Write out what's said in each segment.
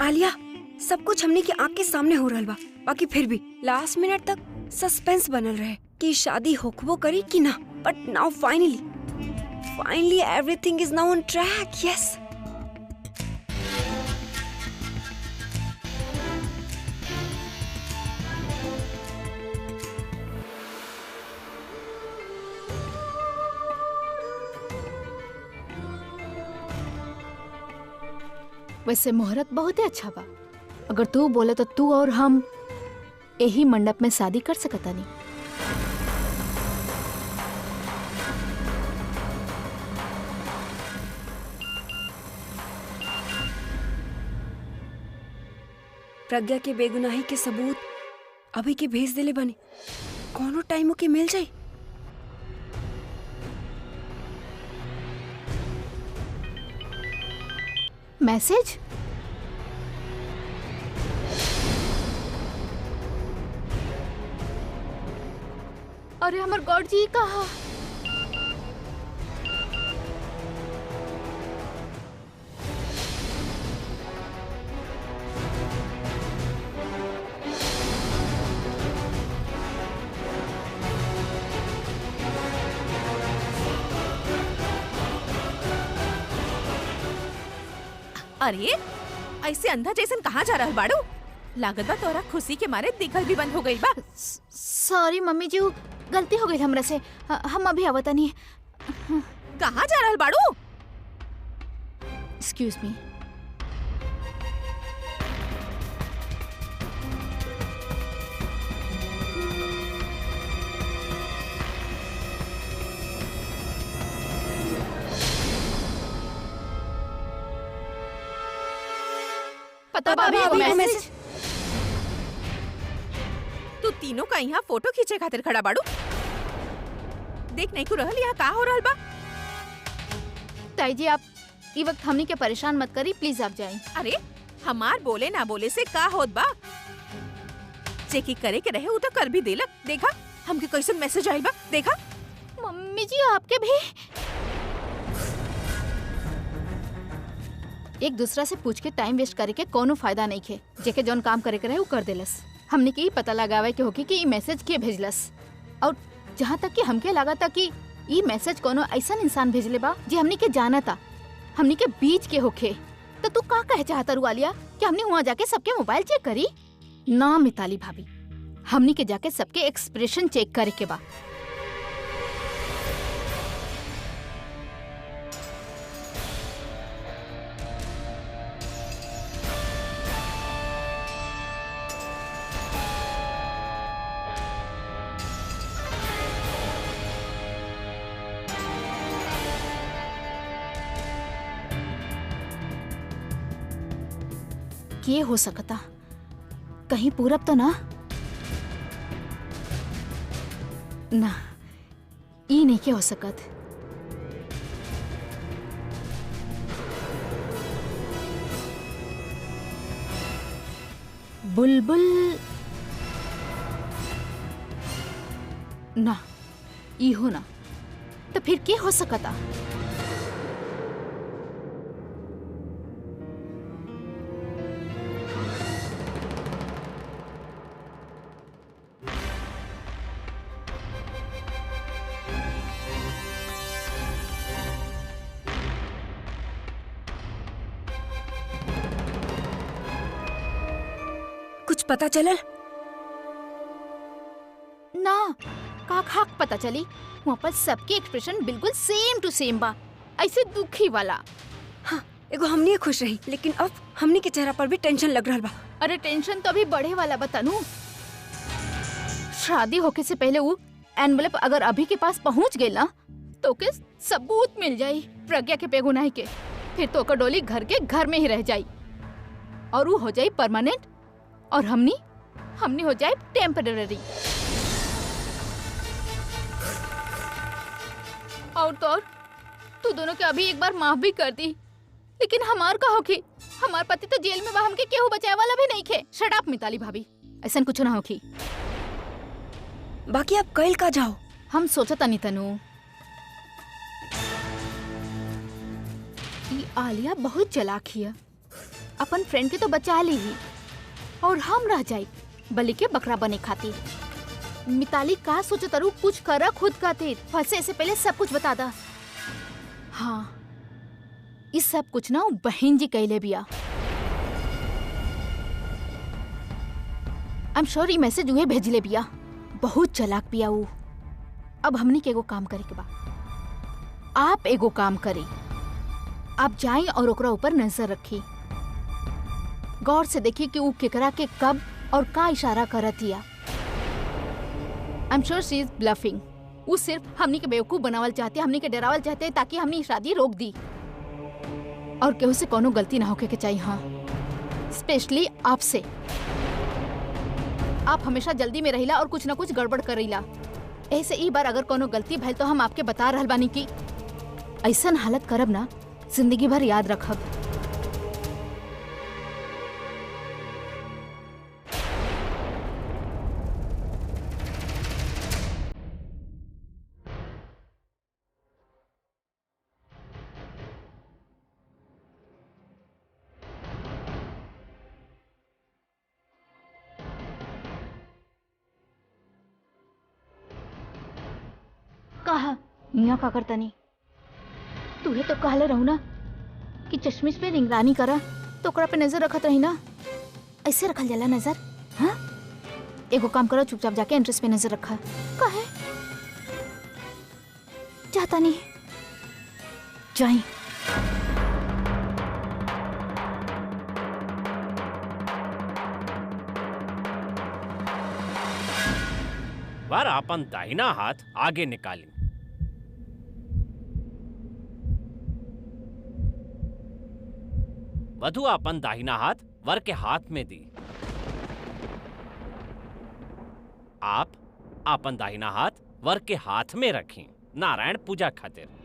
आलिया, सब कुछ हमने की आँख के सामने हो रहल बा, बाकी फिर भी लास्ट मिनट तक सस्पेंस बनल रहे कि शादी होखबो करी कि ना। But now finally everything is now on track. Yes. वैसे मुहूर्त बहुत ही अच्छा बा। अगर तू बोले तो तू और हम यही मंडप में शादी कर सकता नहीं। प्रज्ञा के बेगुनाही के सबूत अभी के भेज देले बने, कोनो टाइम के मिल जाए। मैसेज? अरे हमर गॉड जी कहा? अरे ऐसे अंधा जैसन कहाँ जा रहल बाड़ू? लागत बा तोरा खुशी के मारे दिखल भी बंद हो गई बा। सॉरी मम्मी जी, गलती हो गई हमरा से। हम अभी आवता नहीं। कहाँ जा रहल बाड़ू? Excuse me. पता भाभी भाभी को मैसेज। तू तीनों का यहाँ फोटो खींचे खातिर खड़ा बाड़ू? देख नहीं को रहल यहाँ का हो रहल बा? ताई जी, आप ई वक्त हमनी के परेशान मत करी, प्लीज आप जाएं। अरे हमार बोले ना बोले से का होत बा? चेकी करे के रहे उ तो कर भी देलक। देखा हमके कैसन मैसेज आइल बा, देखा। मम्मी जी आपके भी एक दूसरा से पूछ के टाइम वेस्ट करे के कोनो फायदा नहीं खे। जेके जौन काम करे के रहे वो कर देलस। हमने के ही पता लगावे के होके कि ई मैसेज के भेजलस। और जहाँ तक कि हमके लगा था कि ई मैसेज कोनो ऐसा इंसान भेजले बा जे हमनी के जाना था, हमनी के बीच के होखे। तो तू का कहे चाहता रू आलिया कि हमने वहाँ जाके सबके मोबाइल चेक करी? ना मिताली भाभी, हमनी के जाके सबके एक्सप्रेशन चेक करे के बा। के हो सकता? कहीं पूरब तो ना? ना, ई नहीं के हो सकत। बुलबुल ना, ई हो ना। तो फिर के हो सकता? कुछ पता चलल? ना, का खाक पता चली। वहाँ पर सबके एक्सप्रेशन बिल्कुल सेम टू सेम बा, ऐसे दुखी वाला। हाँ, एगो हमनी खुश रही, लेकिन अब हमनी के चेहरा पर भी टेंशन लग रहा बा। अरे टेंशन तो अभी बढ़े वाला बा तनु। शादी होके से पहले वो एनवेलप अगर अभी के पास पहुँच गई ना तो के सबूत मिल जाई प्रज्ञा के बेगुनाही के। फिर तो ओकर डोली घर के घर में ही रह जाई और वो हो जाई परमानेंट और हमनी हो जाए टेम्पररी। और तो और तू दोनों के अभी एक बार माफ भी कर दी, लेकिन हमार का होखी? हमार पति तो जेल में बा, हमके केहू बचाए वाला भी नहीं खे। शट अप मिताली भाभी, ऐसा कुछ ना होखी। बाकी आप कल का जाओ? हम सोचा था नहीं तनु, ये आलिया बहुत चालाक है। अपन फ्रेंड के तो बचा ली ही और हम रह जाए बलि के बकरा बने खातिर। मिताली का सोचो तरु, कुछ करा खुद खातिर, फंसे से पहले सब कुछ बता दा। हाँ, इस सब कुछ ना बहन जी कहले बिया। आई एम श्योर ये मैसेज उहे भेजले बिया। बहुत चालाक बिया ऊ। अब हमनी के एगो काम करे के बा। आप एगो काम करी, आप जाई और ओकरा ऊपर नजर रखी, गौर से देखी कि ऊ केकरा के कब और का इशारा करतिया। I am sure she is bluffing. ऊ सिर्फ हमनी के बेवकूफ बनावल चाहते, हमनी के डरावल चाहते ताकि हमनी शादी रोक दी। और केहू से कोनो गलती ना होके के चाहिए। हाँ, स्पेशली आपसे। आप हमेशा जल्दी में रहिला और कुछ ना कुछ गड़बड़ करेला। ऐसे ई बार अगर कोनो गलती भइल तो हम आपके बता रहल बानी कि ऐसन हालत करब ना, जिंदगी भर याद रखब। कहा यहाँ का करता नहीं, तुहे तो कहले रहू ना कि चश्मिश पे रिंगरानी करा तो ओकरा पे नजर रखत रही ना। ऐसे रखल जाला नजर? हाँ, एगो काम करो, चुपचाप जाके एंट्रेंस पे नजर रखा। काहे? चाहता नहीं जाई। बार अपन दाहिना हाथ आगे निकाली। वधु अपन दाहिना हाथ वर के हाथ में दी। आप अपन दाहिना हाथ वर के हाथ में रखें नारायण पूजा खातिर।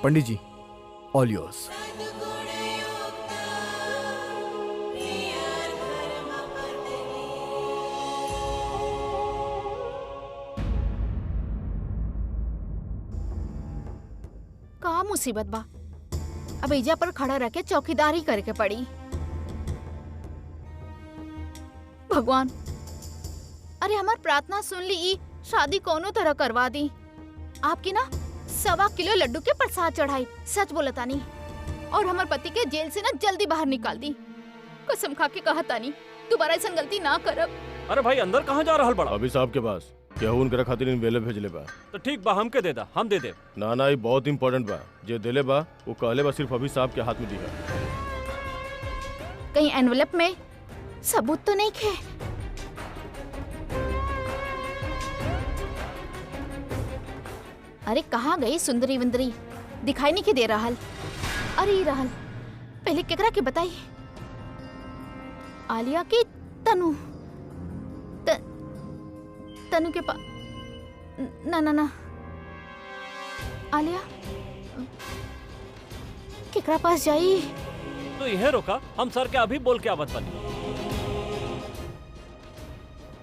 पंडित जी, ऑल योर्स। का मुसीबत बा, अब एजा पर खड़ा रह के चौकीदारी करके पड़ी। भगवान, अरे हमार प्रार्थना सुन ली, ई शादी कोनो तरह करवा दी। आपकी ना 1.25 किलो लड्डू के प्रसाद चढ़ाई, सच बोलता नहीं। और हमार पति के जेल से ना जल्दी बाहर निकाल दी। कसम खा के कहता नहीं दोबारा ऐसा गलती ना करब। अरे भाई अंदर कहाँ जा रहल बड़ा? अभी साहब के पास केहू उनकरा खातिर इन वेले भेजले बा। तो ठीक बा, हमके दे दा, हम दे दे। ना ना, ये बहुत इम्पोर्टेंट बा। जे देले बा वो कहले बा सिर्फ अभी साहब के हाथ में दिया। कहीं एनवेलप में सबूत तो नहीं खे? अरे कहाँ गई सुंदरी विंदरी, दिखाई नहीं के दे रहल। अरे रहल, पहले केकरा के बताई? आलिया की तनु? तनु के पास? ना ना ना, आलिया केकरा पास जाई? तो यह रोका, हम सर के अभी बोल के आवत बनी।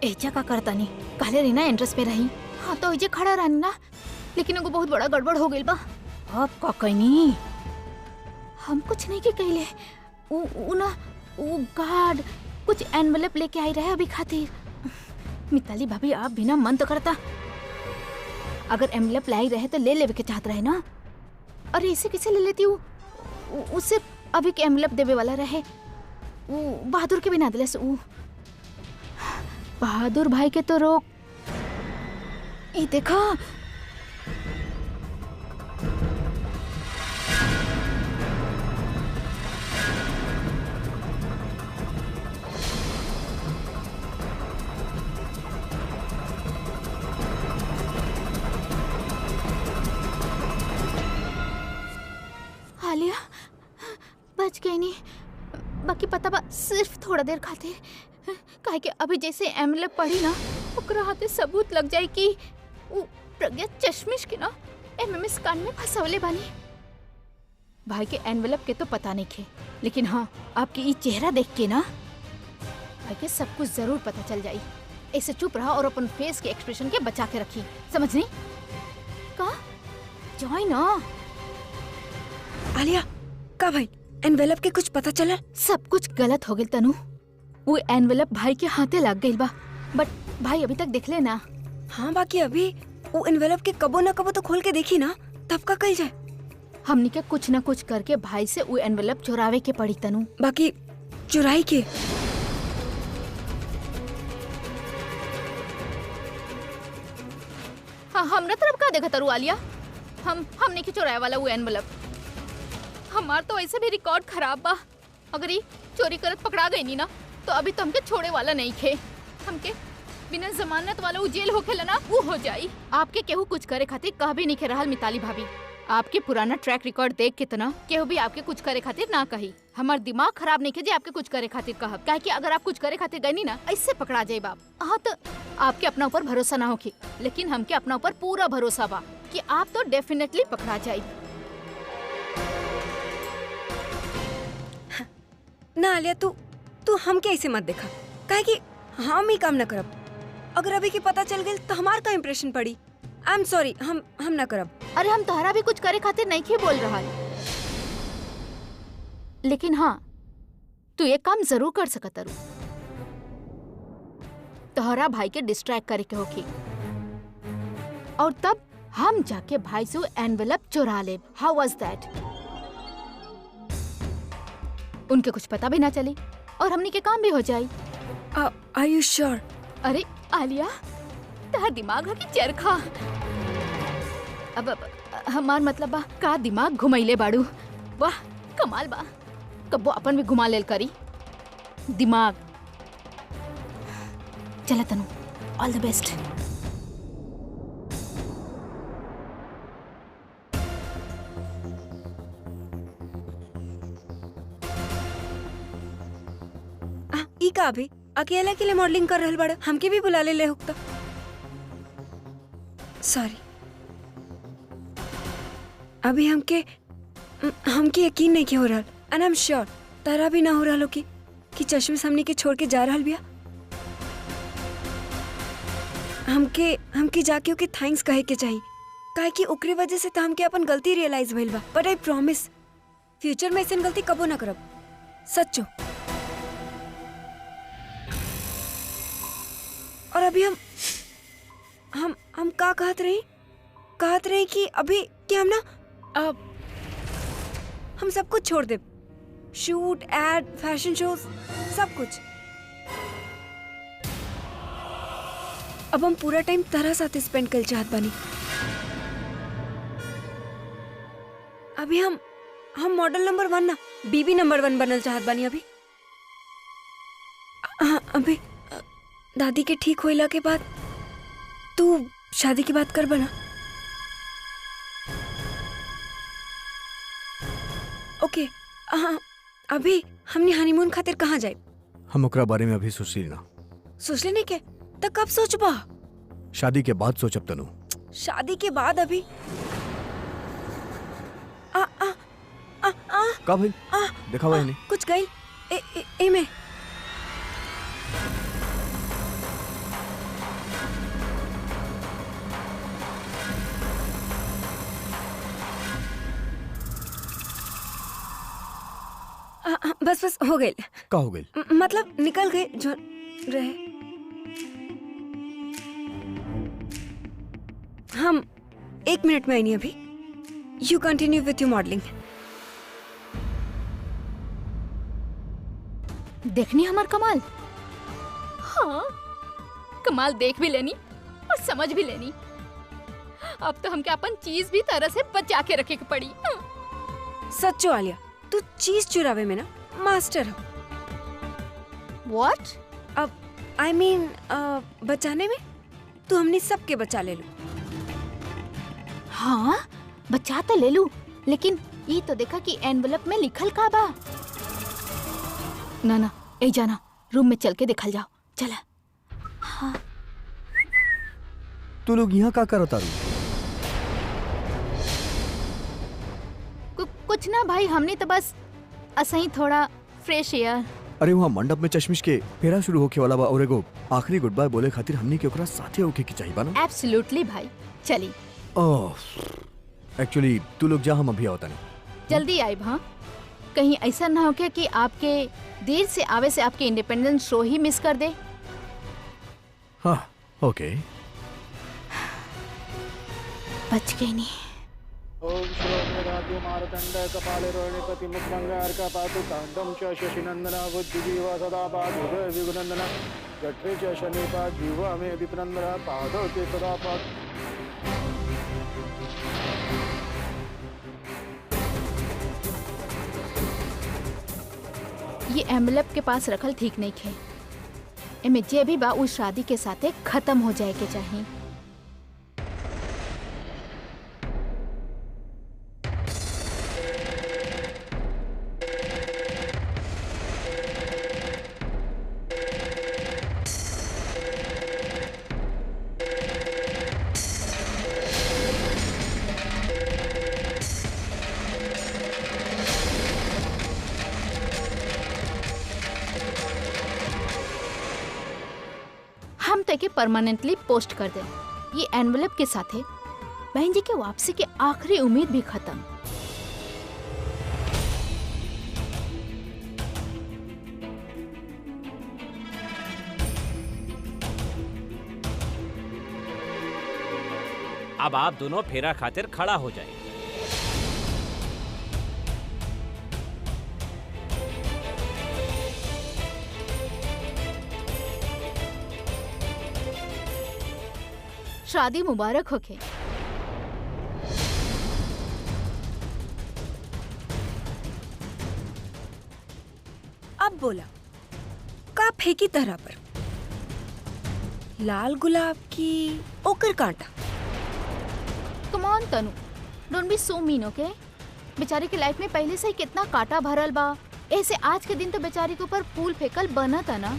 एजा का करता नहीं, कहले रही ना एंट्रेंस पे रही। हाँ तो एजे खड़ा रहनी ना, लेकिन एगो बहुत बड़ा गड़बड़ हो गई बा। अब का कहनी, हम कुछ नहीं के कहले। उ ना वो गार्ड कुछ एनवेलप लेके आई रहे अभी खातिर। मिताली भाभी आप बिना मन तो करता, अगर एनवेलप लाई रहे तो ले लेवे के चाहत रहे ना। अरे इसे किसे ले लेती हूँ, उससे अभी के एनवेलप देवे वाला रहे। वो बहादुर के बिना दिले से बहादुर भाई के तो रोक। ये देखा आलिया बच गई नहीं। बाकी पता बा सिर्फ थोड़ा देर खातिर, काहे कि अभी जैसे एनवेलप पढ़ी ना ओकरा हाथे सबूत लग जाए कि वो प्रज्ञा चश्मिश के ना एमएमएस कांड में फंसवले बानी। भाई के एनवेलप के तो पता नहीं खे, लेकिन हाँ आपके ये चेहरा देख के ना भाई के सब कुछ जरूर पता चल जाई। ऐसे चुप रहा और अपन फेस के एक्सप्रेशन के बचा के रखी, समझ नहीं? का जॉय ना आलिया का भाई एनवेलप के कुछ पता चला? सब कुछ गलत हो गई तनु। वो एनवेलप भाई के हाथे लग गई बा, बट भाई अभी तक देख ले ना। हाँ बाकी अभी वो एनवेलप के कबो ना कबो तो खोल के देखी ना, तब का कल जाए। हमनी के कुछ न कुछ करके भाई से वो एनवेलप चुरावे के पड़ी तनु। बाकी चुराई के हाँ हमरा तरफ का देखा तरु आलिया, हमने के चुराया वाला वो एनवेलप। हमार तो वैसे भी रिकॉर्ड खराब बा, अगर ये चोरी करत पकड़ा गई नी ना तो अभी तो हमके छोड़े वाला नहीं खे। हमके बिना जमानत वाला वो जेल होखेला ना वो हो जाई। आपके केहू कुछ करे खातिर कह भी नहीं खे रहल मिताली भाभी। आपके पुराना ट्रैक रिकॉर्ड देख के तना केहू भी आपके कुछ करे खातिर ना कही। हमार दिमाग खराब नहीं खे जे आपके कुछ करे खातिर कहब, काहे कि अगर आप कुछ करे खातिर गई नी ना ऐसे पकड़ा जाए बाप। हाँ तो आपके अपना ऊपर भरोसा ना होखी, लेकिन हमके अपना ऊपर पूरा भरोसा बा कि आप तो डेफिनेटली पकड़ा जाए। ना आलिया तू हम कैसे मत देखा, काहे कि हम ही काम न करब। अगर अभी की पता चल गई तो हमार का इम्प्रेशन पड़ी। आई एम सॉरी, हम न करब। अरे हम तोहरा भी कुछ करे खातिर नहीं खे बोल रहा, लेकिन हाँ तू ये काम जरूर कर सकत तारू। तोहरा भाई के डिस्ट्रैक्ट करे के होखी और तब हम जाके भाई से एनवेलप चुरा ले। हाउ वाज दैट? उनके कुछ पता भी ना चले और हमनी के काम भी हो जाए। आर यू श्योर? अरे आलिया तार दिमाग है कि चरखा? अब हमार मतलब बा का दिमाग घुमैले बाड़ू। वाह कमाल बा, कब्बो अपन भी घुमा लेल करी दिमाग। चला तनु, ऑल द बेस्ट। ई का अभी अकेला के लिए मॉडलिंग कर रहल बड़ा, हमके भी बुला ले होता। सॉरी, अभी हमके यकीन नहीं के हो रहा, एंड आई एम श्योर तारा भी ना हो रहा कि चश्मे हमने के छोड़ के जा रहल बिया। हमके जाके ओके थैंक्स कहे के चाहिए, काहे कि ओकरे वजह से तो हमके अपन गलती रियलाइज भइल बा। बट आई प्रॉमिस फ्यूचर में ऐसी गलती कबो ना करब, सच्चो। और अभी हम का कहत रही कि अभी कि हम ना हम सब कुछ छोड़ दे, शूट, एड, फैशन शोज, सब कुछ। अब हम पूरा टाइम तरह साथ स्पेंड कर चाहत बानी। अभी हम मॉडल नंबर 1 ना बीबी नंबर 1 बनल चाहत बानी। अभी दादी के ठीक होइला के बाद तू शादी की बात कर बना। ओके, हाँ अभी हमने हनीमून खातिर कहाँ जाए? हम ओकरा बारे में अभी सोची ना। सोच लेने के तो कब सोचबा? शादी के बाद सोचब तनु। शादी के बाद अभी का भाई देखा हुआ नहीं कुछ गई ए में बस बस हो गई। का हो गई? मतलब निकल गए जो रहे। हम 1 मिनट में आई नहीं अभी। You continue with your modelling. देखनी हमार कमाल। हाँ, कमाल देख भी लेनी और समझ भी लेनी। अब तो हमके अपन चीज भी तरह से बचा के रखे के पड़ी। सच्चो आलिया, तू चीज चुरावे में ना मास्टर हो। व्हाट? अब आई मीन बचाने में तू हमने सबके बचा ले लो। हाँ, बचा तो ले लू, लेकिन ये तो देखा कि एनवलप में लिखल का बा। ना ना, ए जाना, रूम में चल के देखल जाओ। चला। हाँ। तू लोग यहाँ का करता रू? कुछ ना भाई, हमने तो बस असही थोड़ा फ्रेश एयर। अरे वहाँ मंडप में चश्मिश के फेरा शुरू होके वाला बा और एगो आखिरी गुड बाय बोले खातिर हमनी के ओकरा साथे होके की चाहिए बा ना? एब्सोल्युटली भाई, चली। ओह, एक्चुअली तू लोग जा, हम अभी आवता नहीं। जल्दी आए। हाँ, कहीं ऐसा ना हो कि आपके देर से आवे से आपके इंडिपेंडेंस शो ही मिस कर दे। हाँ, ओके। बच गई नहीं। ओम श्रोत्रधातु मारतंड कपाले रोहिणीपति मुखमंगार का पातु कांडम च शशिनंदना बुद्धिजीवा सदा पातु जय विघुनंदना जठरे च शनिपा जीवा में दीपनंदना पादौ ते सदा पातु। ये एम्बलप के पास रखल ठीक नहीं खे। एमे जे भी बा उस शादी के साथे खत्म हो जाए के चाहिए। हम तो परमानेंटली पोस्ट कर दें। ये एनवलप के साथ है बहन जी के वापसी की आखिरी उम्मीद भी खत्म। अब आप दोनों फेरा खातिर खड़ा हो जाए। शादी मुबारक होके। अब बोला का फेंकी तरह पर लाल गुलाब की ओकर कांटा। Come on Tanu, don't be so mean, okay? बेचारी की लाइफ में पहले से ही कितना कांटा भरल बा। ऐसे आज के दिन तो बेचारी के ऊपर फूल फेंकल बना था ना।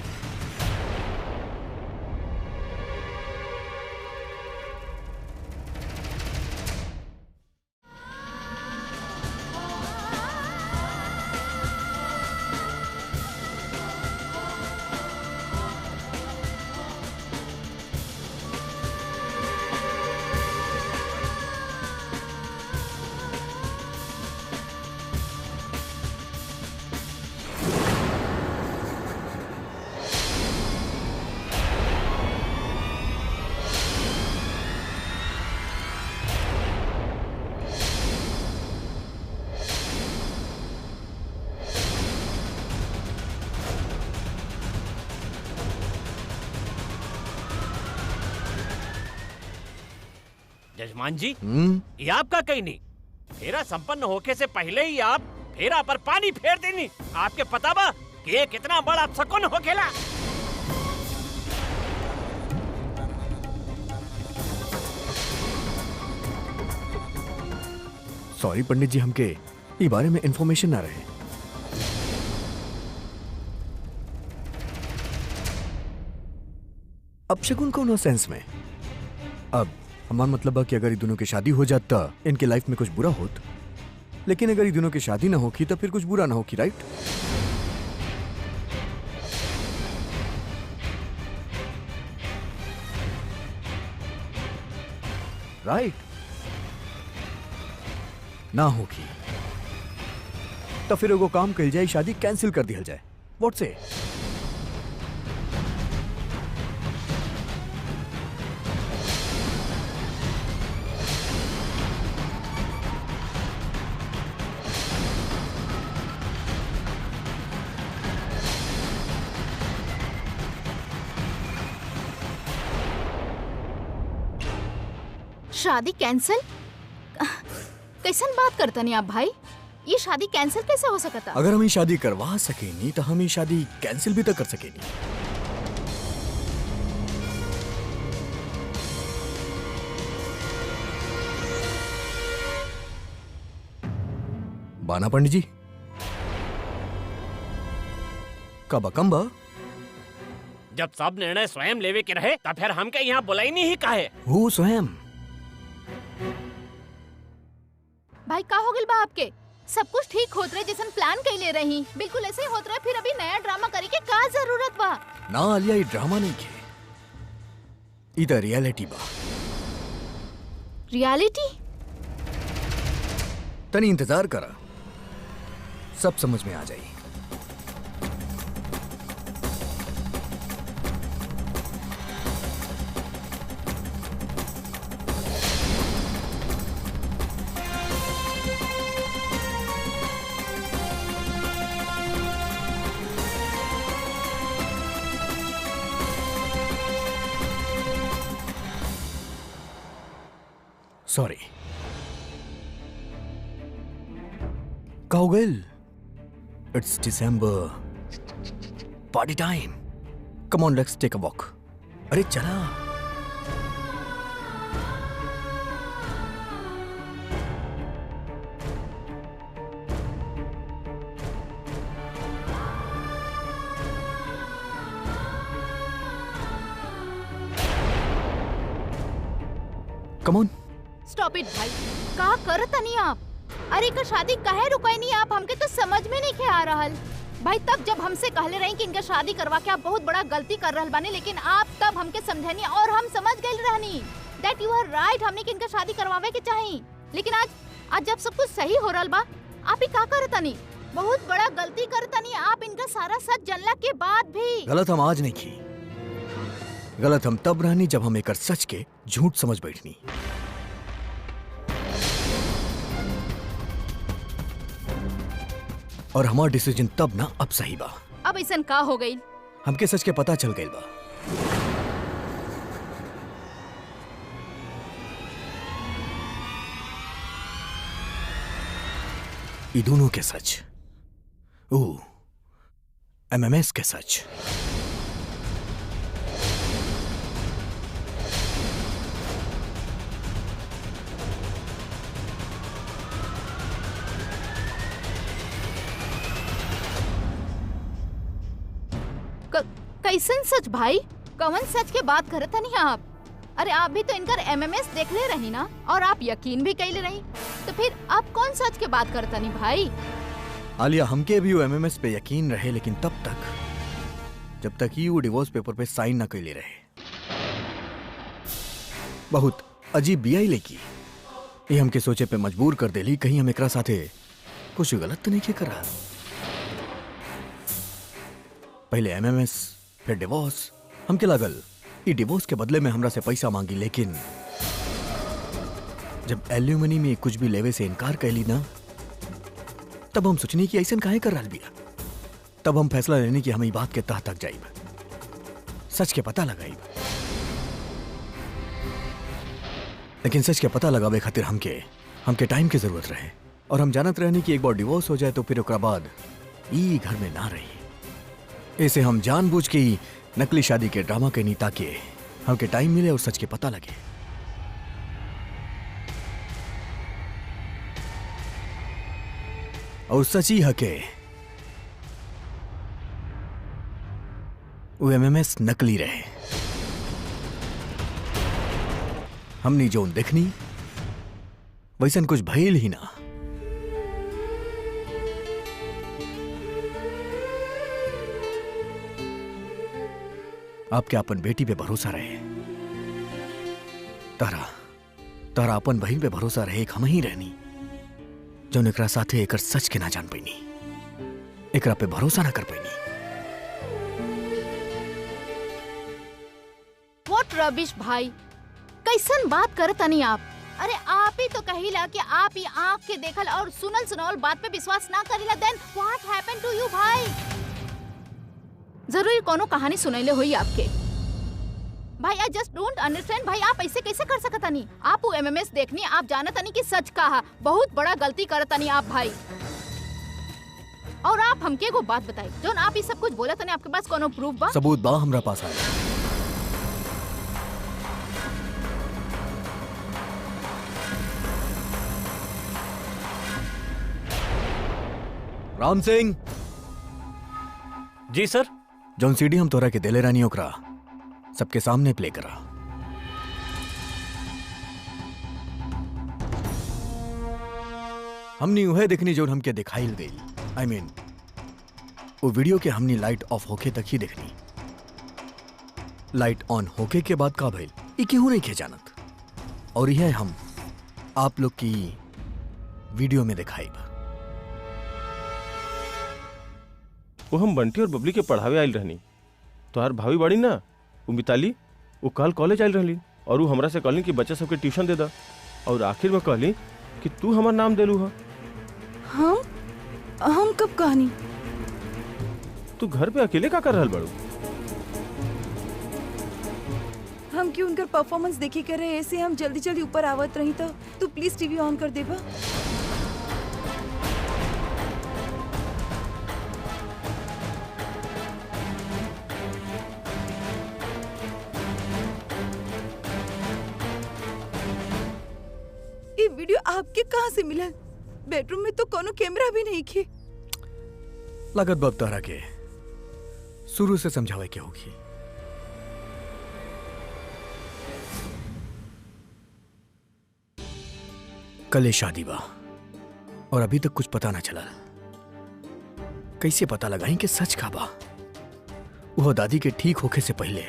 जजमान जी, ये आपका कहीं नहीं। फेरा संपन्न होके से पहले ही आप फेरा पर पानी फेर देनी। आपके पता बा कि ये कितना बड़ा शकुन होखेला। सॉरी पंडित जी, हमके ई बारे में इंफॉर्मेशन ना रहे। अब शकुन कौन सेंस में? अब हमारा मतलब है कि अगर ये दोनों की शादी हो जाता इनके लाइफ में कुछ बुरा होत, लेकिन अगर ये दोनों की शादी ना होगी तो फिर कुछ बुरा ना होगी, राइट? राइट ना होगी तो फिर एगो काम कल जाए, शादी कैंसिल कर दिया जाए। व्हाट से? शादी कैंसिल? कैसन बात करता नहीं आप भाई? ये शादी कैंसिल कैसे हो सकता? अगर हम ये शादी करवा सकेनी तो हम ये शादी कैंसिल भी तो कर सकेनी। बाना पंडित जी कब अकम्बा? जब सब निर्णय स्वयं लेवे के रहे तब फिर हमके यहाँ बुलाई नहीं ही काहे? वो स्वयं भाई का हो गइल बा आपके? सब कुछ ठीक होत रहे जैसन प्लान कैले रही, बिल्कुल ऐसे ही होत रहे, फिर अभी नया ड्रामा करे के का जरूरत बा? ना आलिया, ये ड्रामा नहीं के, इधर रियलिटी बा। रियलिटी? तनी इंतजार करा, सब समझ में आ जाई। Sorry. Cowgirl, it's December. Party time. Come on, let's take a walk. अरे चला। Come on. स्टॉप इट भाई, का करत नहीं आप? अरे का शादी काहे रुकाई नहीं आप? हमके तो समझ में नहीं के आ रहल भाई। तब जब हमसे कहले रही कि इनका शादी करवा के आप बहुत बड़ा गलती कर रहल बानी, लेकिन आप तब हमके समझनी और हम समझ गए रहनी दैट यू आर राइट, हमने कि इनका शादी करवावे के चाही। लेकिन आज जब सब कुछ सही हो रहल बा, आप ही का करत नहीं? बहुत बड़ा गलती करत नहीं आप, इनका सारा सच जानला के बाद भी। गलत हम आज नहीं की, गलत हम तब रहनी जब हम एकर सच के झूठ समझ बैठनी। और हमारा डिसीजन तब ना अब सही बा। अब ऐसा का हो गई? हमके सच के पता चल गई बा। ये दोनों के सच, एमएमएस के सच। कैसन सच भाई? कौन सच के बात करत नहीं आप? अरे आप भी तो इनकर एमएमएस देख ले रही ना, और आप यकीन भी कैले रही, तो फिर आप कौन सच के बात करता नहीं भाई? आलिया, हमके भी वो एमएमएस पे यकीन रहे, लेकिन तब तक जब तक ही वो डिवोर्स पेपर पे साइन ना कैले रहे। बहुत अजीब बियाई लेकी, ये हमके सोचे पे मजबूर कर देली कहीं हम एकरा साथे कुछ गलत तो नहीं के करा। पहले एमएमएस फिर डिवोर्स। हमके लागल ये डिवोर्स के बदले में हमरा से पैसा मांगी, लेकिन जब एल्यूमिनी में कुछ भी लेवे से इनकार कैली ना, तब हम सोचनी कि ऐसा काहे कर रहा बिया। तब हम फैसला लेने की हम ये बात के तह तक जाइब, सच के पता लगाइब। लेकिन सच के पता लगावे खातिर हमके टाइम की जरूरत रहे, और हम जानत रहनी कि एक बार डिवोर्स हो जाए तो फिर ओकरा बाद ई घर में ना रही। ऐसे हम जानबूझ के ही नकली शादी के ड्रामा के नीता के हमके टाइम मिले और सच के पता लगे। और सच ही हके वो एमएमएस नकली रहे। हमनी जो देखनी वैसन कुछ भइल ही ना। आपके अपन बेटी पे भरोसा रहे, तारा अपन बहन पे भरोसा रहे, एक हम ही रहनी जो एकरा साथे एकर सच के ना जान पैनी। एकरा पे भरोसा ना कर पाई। व्हाट रबिश भाई, कैसन बात करत तनी आप? अरे आप ही तो कहिला कि आप ही आँख के देखल और सुनल सुनावल बात पे विश्वास ना करिला, देन व्हाट हैपेंड टू यू भाई? जरूर कोनो कहानी सुनैले होई आपके। भाई आई जस्ट डोंट अंडरस्टैंड भाई, आप ऐसे कैसे कर सकत तनी? आप वो एमएमएस देखनी, आप जानत तनी कि सच कहा, बहुत बड़ा गलती करत तनी आप भाई। और आप हमके को बात बताई, जोन आप ये सब कुछ बोला तनी, आपके पास कोनो प्रूफ बा? सबूत बा हमरा पास आया। राम सिंह। जी सर। जौन सीडी हम तोरा के देले रानी ओकरा सबके सामने प्ले करा। हमनी उहे देखनी जो हमके दिखाई गई। I mean, वो वीडियो के हमनी लाइट ऑफ होके तक ही देखनी। लाइट ऑन होके के बाद का भइल ई केहू नहीं के जानत, और यह हम आप लोग की वीडियो में दिखाई। वो हम बंटी और बबली के पढ़ावे आयल रहनी। तोहार भाभी बाड़ी ना, वो मिताली, वो कल कॉलेज आयल रहली और वो हमरा से कहली कि बच्चा सबके ट्यूशन दे दा, और आखिर में कहली कि तू हमार नाम देलू हा। हम कब कहानी? तू घर पे अकेले का कर रहल बाड़ू? हम क्यों उनकर परफॉर्मेंस देखी करे, ऐसे हम जल्दी जल्दी ऊपर आवत रही। तो तू प्लीज टीवी ऑन कर देबा। ये वीडियो आपके कहाँ से मिला? बेडरूम में तो कोनो कैमरा भी नहीं खे। लागत बाब तोहरा के शुरू से समझावे के होगी। कल शादी बा और अभी तक कुछ पता ना चला। कैसे पता लगाई कि सच का बा? वो दादी के ठीक होके से पहले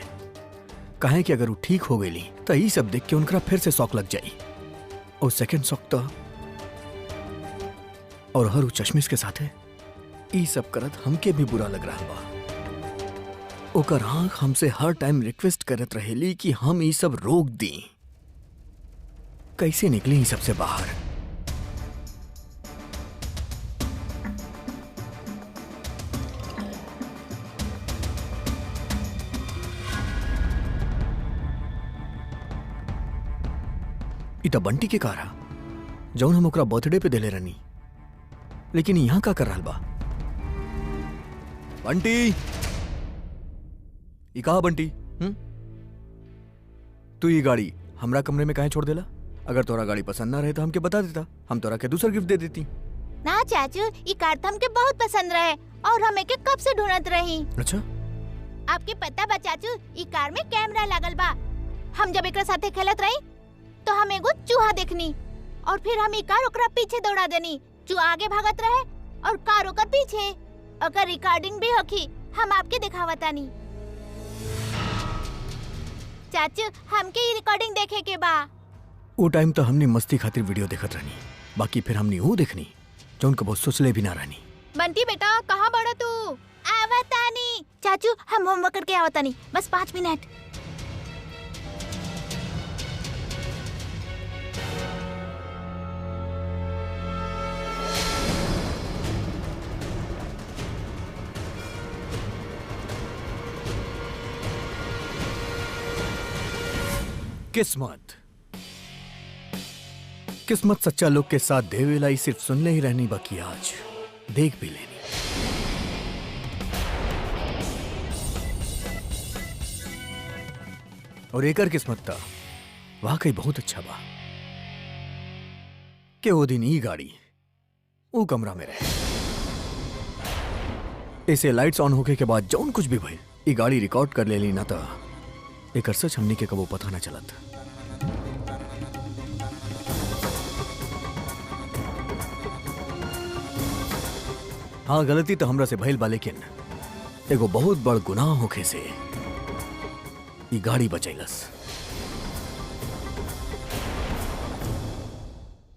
कहे कि अगर वो ठीक हो गई तो ये सब देख के उनका फिर से शौक लग जाई, और सेकंड शौक तो और हर चश्मिश के साथ है ई सब करत हमके भी बुरा लग रहा बा। ओकर आँख हमसे हर टाइम रिक्वेस्ट करत रहेली कि हम ई सब रोक दी। कैसे निकली ई सबसे बाहर? इता बंटी के कारा जौन हम ओकरा बर्थडे पे देले रहनी, लेकिन यहां का कर रहा बा? बंटी, ई कहा बंटी? तू ये गाड़ी हमरा कमरे में काहे छोड़ देला? अगर तोरा गाड़ी पसंद ना रहे तो हमके बता देता, हम तोरा के दूसरा गिफ्ट दे देती। ना चाचू, ई कार तो हमके बहुत पसंद रहे और हम एके कब से ढूंढत रही। अच्छा, आपके पता बा चाचू, ई कार में कैमरा लागल बा। हम जब एकरा साथे खेलत रही तो हम एगो चूहा देखनी, और फिर हम ई कार ओकरा पीछे दौड़ा देनी। चूहा आगे भागत रहे और कार ओकर पीछे। ओकर रिकॉर्डिंग भी होखी, हम आपके दिखावतानी। चाचू, हमके ई रिकॉर्डिंग देखे के बा। वो टाइम तो हमने मस्ती खातिर वीडियो देखत रहनी, बाकी फिर हमने वो देखनी जो उनको बहुत सोचले भी ना रहनी। बंटी बेटा, कहाँ बड़ा तू? आवतानी। चाचू, हम होमवर्क करके आवतानी, बस 5 मिनट। किस्मत सच्चा लोग के साथ देवेलाई सिर्फ सुनने ही रहनी, बाकी आज देख भी लेनी। और एकर किस्मत था वाकई बहुत अच्छा बा कि वो दिन ई गाड़ी वो कमरा में रहे। इसे लाइट्स ऑन होके के बाद जौन कुछ भी भइल, ई गाड़ी रिकॉर्ड कर लेली ना था। एकर सच हमनी के कबो पता ना चलत। हाँ, गलती तो हमरा से भइल बा, लेकिन एगो बहुत बड़ गुनाह होखे से ई गाड़ी बचैलस।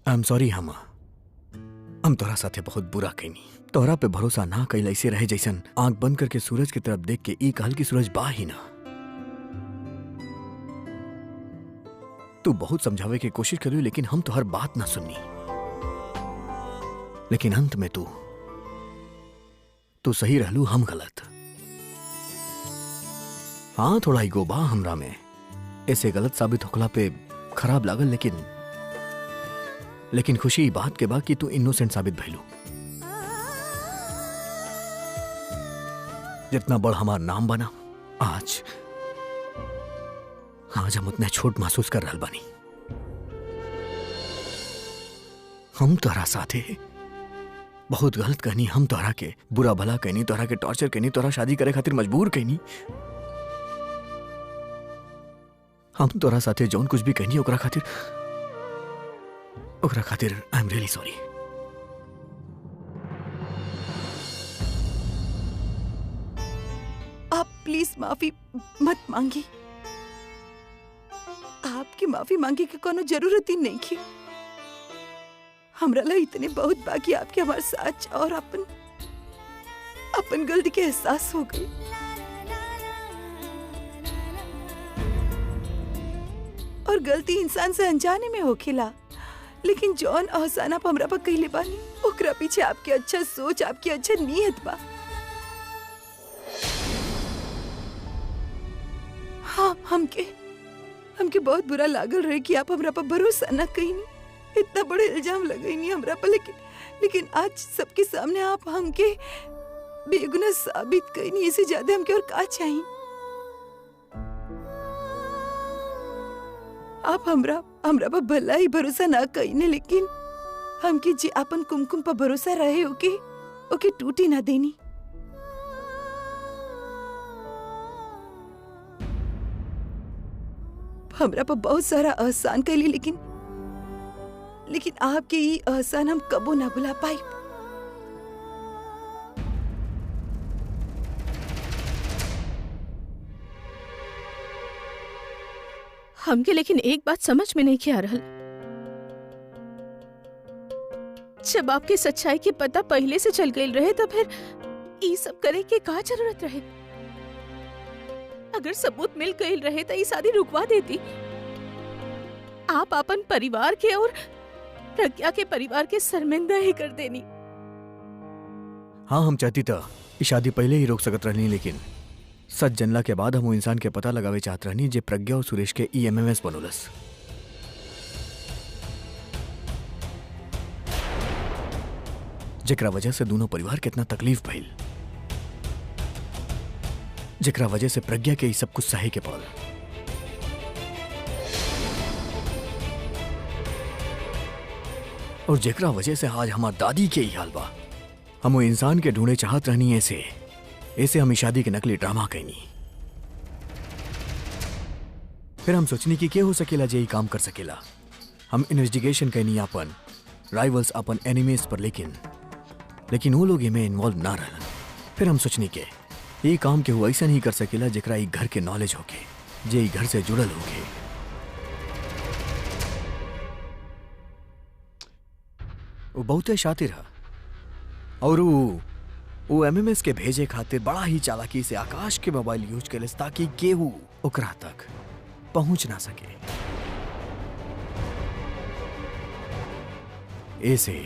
आई एम सॉरी, हम तोरा साथे बहुत बुरा कईनी। तोहरा पे भरोसा ना कइल ऐसे रहे जैसन आंख बंद करके सूरज की तरफ देख के ई कहल की सूरज बा ही ना। तू बहुत समझावे की कोशिश करी लेकिन हम तो हर बात ना सुननी। लेकिन अंत में तू सही रहलू, हम गलत। हाँ थोड़ा ईगो बा हमरा में, ऐसे गलत साबित होखला पे खराब लागल, लेकिन खुशी ई बात के बा कि तू इनोसेंट साबित भइलू। जितना बड़ हमार नाम बना आज हम उतने छोट महसूस कर रहल बानी। हम तोहरा साथे बहुत गलत कहनी, हम तोहरा के बुरा भला कहनी, तोहरा के टॉर्चर कहनी, तोहरा शादी करे खातिर मजबूर कहनी। हम तोहरा साथे जौन कुछ भी कहनी ओकरा खातिर आई एम रियली सॉरी। आप प्लीज माफी मत मांगी। आपकी माफी मांगे की कोनो जरूरत ही नहीं की। हमरा ला इतने बहुत बाकी आपके हमारे सच और अपन गलती के एहसास हो गई। और गलती इंसान से अनजाने में होखेला, लेकिन जौन एहसान आप हमरा पर कइले बानी ओकरा पीछे आपकी अच्छा सोच, आपकी अच्छा नीयत बा। हाँ हमके बहुत बुरा लागल रहे कि आप हमरा पर भरोसा न कईनी, इतना बड़े इल्जाम लगईनी हमरा पर, लेकिन आज सबके सामने आप हमके बेगुनाह साबित कईनी। इससे ज्यादा हमके और का चाहिए। आप हमरा पर भला ही भरोसा ना कईने, लेकिन हमके जी अपन कुमकुम पर भरोसा रहे ओके टूटी ना देनी। हमरा पर बहुत सारा एहसान कैली, लेकिन आपके ये एहसान हम कबो ना भुला पाई। हमके लेकिन एक बात समझ में नहीं आ रहल, जब आपके सच्चाई की पता पहले से चल गई रहे तो फिर ये सब करे के का जरूरत रहे। अगर सबूत मिल गई रहे तो ये शादी रुकवा देती। आप अपन परिवार के और प्रज्ञा के परिवार के शर्मिंदा ही कर देनी। हाँ हम चाहती था ये शादी पहले ही रोक सकत रहनी, लेकिन सच जनला के बाद हम वो इंसान के पता लगावे चाहत रहनी जे प्रज्ञा और सुरेश के EMMS बनोलस। जेकरा वजह से दोनों परिवार के इतना तकलीफ भइल, जेकरा वजह से प्रज्ञा के सब कुछ सहे के पड़ल। और जेकरा वजह से आज हमार दादी के ही हाल बा। हम वो इंसान के ढूंढे चाहत रहनी ऐसे हम शादी के नकली ड्रामा कहनी। फिर हम सोचनी कि क्या हो सकेला जे ही काम कर सकेला। हम इन्वेस्टिगेशन कहनी अपन राइवल्स, अपन एनिमीज पर, लेकिन वो लोग इनमें इन्वॉल्व ना रहलन। फिर हम सोचनी के ये काम के वो ऐसा नहीं कर सकेला जेकरा एक घर के नॉलेज होके, जे घर से जुड़ल होके। वो बहुत शातिर है और वो MMS के भेजे खातिर बड़ा ही चालाकी से आकाश के मोबाइल यूज करेस ताकि केहू ओकरा तक पहुंच ना सके। ऐसे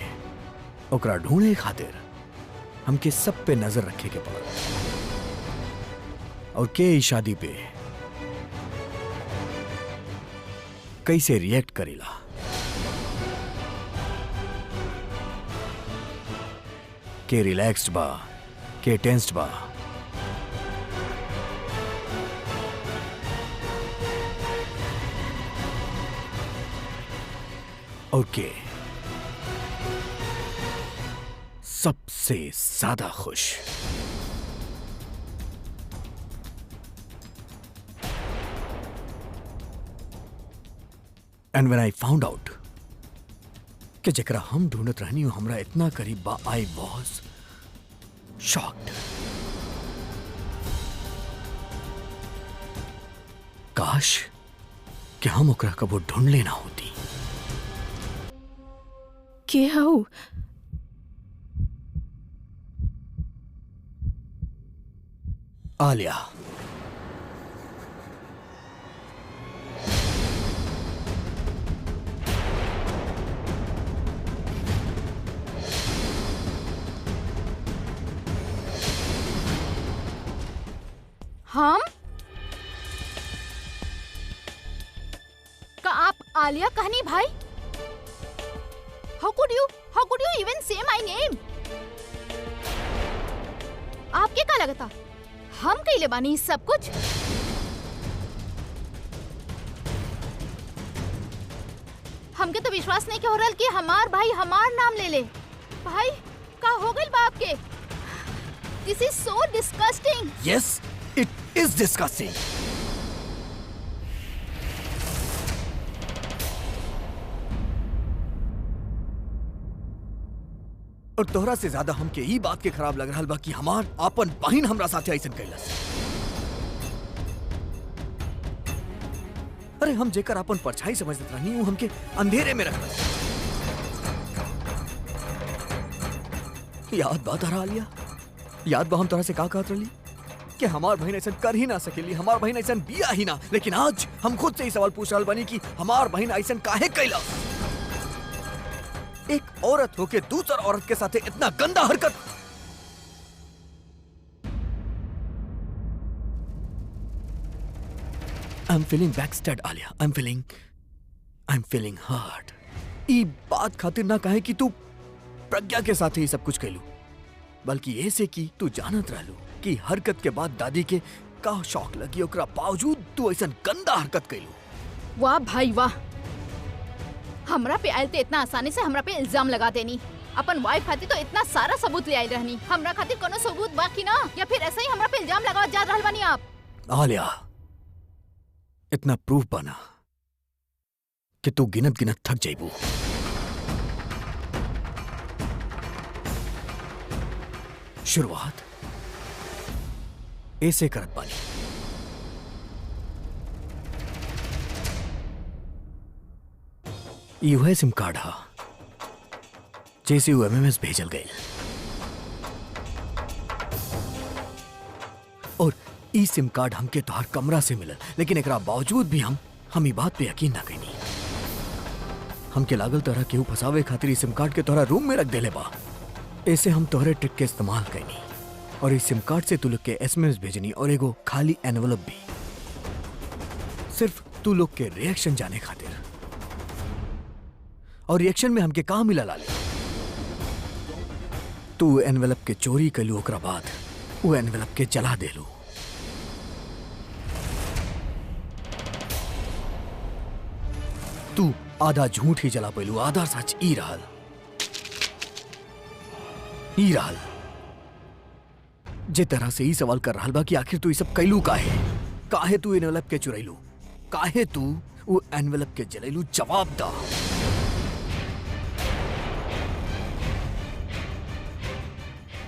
ओकरा ढूंढे खातिर हमके सब पे नजर रखे के पड़ल। और के शादी पे कैसे रिएक्ट करेला, के रिलैक्स्ड बा, के टेंस्ड बा। और के सबसे ज्यादा खुश। And when I found out कि जेकरा हम ढूंढत रहनी हमरा इतना करीब बा, आई वॉज शॉक्ड। काश कि हम ओकरा कबो ढूंढ लेना होती। के हऊ? आलिया, हम का आप आलिया कहनी भाई? हाउ कुड यू इवन से माय नेम? आपके का लगता हम कइले बानी सब कुछ? हमके तो विश्वास नहीं हो रहल कि हमार भाई हमार नाम ले ले। भाई का हो गइल बा आपके? This is so disgusting. Yes, it is disgusting. और तोहरा से ज्यादा हमके ई बात के खराब लग रहा बा कि हमार आपन बहिन हमरा साथे ऐसन कैलस। अरे हम जेकर आपन परछाई समझत रहनी हूं हमके अंधेरे में रखलस। याद बात आ लिया, याद बा हम तोहरा से का कहत रहली कि हमार बहन ऐसा कर ही ना सकेली, हमार बहन ऐसा बिया ही ना। लेकिन आज हम खुद से ही सवाल पूछ रहल बानी कि हमार बहन ऐसा काहे कैला? एक औरत होके दूसर औरत के साथ इतना गंदा हरकत। I am feeling backstabbed Alia, I am feeling hurt. ई बात खातिर ना कहे कि तू प्रज्ञा के साथ ही सब कुछ कैलू, बल्कि ऐसे कि तू जानत रहलू कि हरकत के बाद दादी के का शौक लगी, ओकरा बावजूद तू ऐसा गंदा हरकत कैलू। वाह भाई वाह, हमरा पे आयल ते इतना आसानी से हमरा पे इल्जाम लगा देनी। अपन वाइफ खातिर तो इतना सारा सबूत ले आयल रहनी, हमरा खातिर कोनो सबूत बाकी ना? या फिर ऐसे ही हमरा पे इल्जाम लगावत जा रहल बानी आप? आलिया, इतना प्रूफ बना कि तू गिनत गिनत थक जाइबू। शुरुआत ऐसे करत बानी। यह सिम कार्ड हा जैसे MMS भेजल गए और ई सिम कार्ड हमके तोहर कमरा से मिलल, लेकिन एकरा बावजूद भी हम ई बात पे यकीन ना कईनी। हमके लागल तोहरा केहू फसावे खातिर ई सिम कार्ड के तोहरा रूम में रख देले बा। ऐसे हम तोहरे ट्रिक के इस्तेमाल कईनी और इस सिम कार्ड से तू लोग के SMS भेजनी और एगो खाली एनवलप भी, सिर्फ तू लोग के रिएक्शन जाने खातिर। और रिएक्शन में हमके कहा मिला लाले? तू एनवेलप के चोरी कलू, ओकरा बाद वो एनवेलप के जला देलू। तू आधा झूठ ही जला पैलू, आधा सच ई रहल। जे तरह से ई सवाल कर रहल बा कि आखिर तू ई सब कैलू काहे? काहे तू एनवेलप के चुरैलू? काहे तू वो एनवेलप के जलैलू? जवाब दा।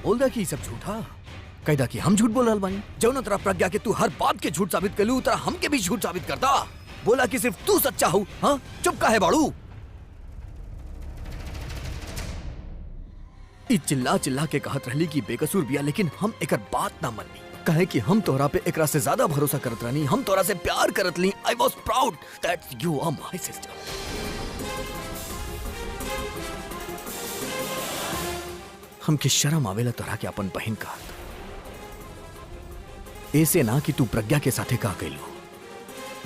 बोल दा कि सब झूठा, कह दा कि हम झूठ बोल रहल बानी। जौन तरह प्रज्ञा के तू हर बात के झूठ साबित कलू, तरह हमके भी झूठ साबित करता। बोला कि सिर्फ तू सच्चा हो। हाँ, चुप काहे बाड़ू? ई चिल्ला चिल्ला के कहत रहली कि बेकसूर बिया, लेकिन हम एकर बात ना मननी। कहे कि हम तोहरा पे एकरा से ज्यादा भरोसा करत रहनी, हम तोहरा से प्यार करत ली। I was proud that you are my sister. हमके शर्म आवेला तोहरा के अपन बहन का। ऐसे ना कि तू प्रज्ञा के साथे का कैलू,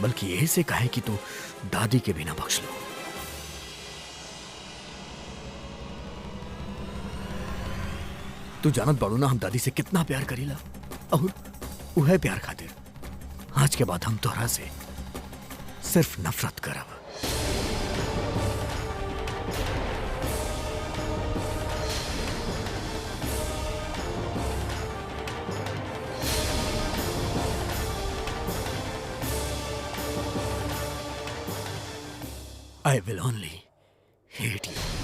बल्कि ऐसे कहे कि तू दादी के बिना बख्श लो। तू जानत बाड़ू ना हम दादी से कितना प्यार करीला, और उहे प्यार खातिर आज के बाद हम तोहरा से सिर्फ नफरत करब। I will only hate you.